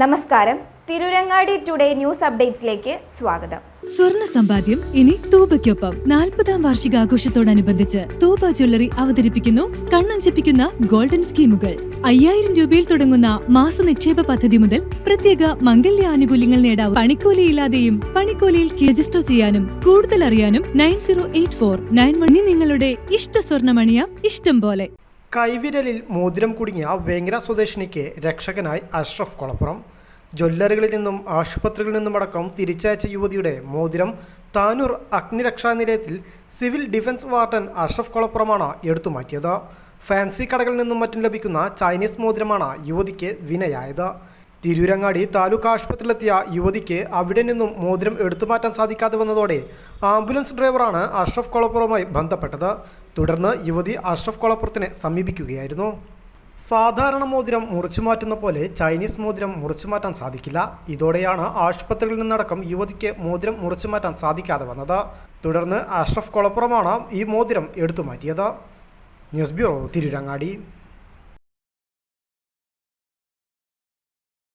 നമസ്കാരം. Tirurangadi today news അപ്ഡേറ്റ്സിലേക്ക് സ്വാഗതം. സ്വർണ്ണ സമ്പാദ്യം ഇനി തൂബയ്ക്കൊപ്പം 40-ാം വാർഷികാഘോഷത്തോടനുബന്ധിച്ച് തൂബ ജ്വല്ലറി അവതരിപ്പിക്കുന്നു കണ്ണഞ്ചിപ്പിക്കുന്ന ഗോൾഡൻ സ്കീമുകൾ. 5000 രൂപയിൽ തുടങ്ങുന്ന മാസ നിക്ഷേപ പദ്ധതി മുതൽ പ്രത്യേക മംഗല്യ ആനുകൂല്യങ്ങൾ നേടാം. പണിക്കൂലിയില്ലാതെയും പണിക്കൂലിയിൽ രജിസ്റ്റർ ചെയ്യാനും കൂടുതൽ അറിയാനും 908491 നിങ്ങളുടെ ഇഷ്ട സ്വർണ്ണമണിയാം ഇഷ്ടം പോലെ. കൈവിരലിൽ മോതിരം കുടുങ്ങിയ വേങ്ങര സ്വദേശിനിക്ക് രക്ഷകനായി അഷ്റഫ് കൊളപ്പുറം. ജ്വല്ലറികളിൽ നിന്നും ആശുപത്രികളിൽ നിന്നുമടക്കം തിരിച്ചയച്ച യുവതിയുടെ മോതിരം താനൂർ അഗ്നിരക്ഷാ നിലയത്തിൽ സിവിൽ ഡിഫൻസ് വാർഡൻ അഷ്റഫ് കൊളപ്പുറമാണ് എടുത്തുമാറ്റിയത്. ഫാൻസി കടകളിൽ നിന്നും മറ്റും ലഭിക്കുന്ന ചൈനീസ് മോതിരമാണ് യുവതിക്ക് വിനയായത്. തിരൂരങ്ങാടി താലൂക്ക് ആശുപത്രിയിലെത്തിയ യുവതിക്ക് അവിടെ നിന്നും മോതിരം എടുത്തുമാറ്റാൻ സാധിക്കാതെ വന്നതോടെ ആംബുലൻസ് ഡ്രൈവറാണ് അഷ്റഫ് കൊളപ്പുറവുമായി ബന്ധപ്പെട്ടത്. തുടർന്ന് യുവതി അഷ്റഫ് കൊളപ്പുറത്തിനെ സമീപിക്കുകയായിരുന്നു. സാധാരണ മോതിരം മുറിച്ചു മാറ്റുന്ന പോലെ ചൈനീസ് മോതിരം മുറിച്ചു മാറ്റാൻ സാധിക്കില്ല. ഇതോടെയാണ് ആശുപത്രികളിൽ നിന്നടക്കം യുവതിക്ക് മോതിരം മുറിച്ചു മാറ്റാൻ സാധിക്കാതെ വന്നത്. തുടർന്ന് അഷ്റഫ് കൊളപ്പുറമാണ് ഈ മോതിരം എടുത്തുമാറ്റിയത്. News bureau, Tirurangadi.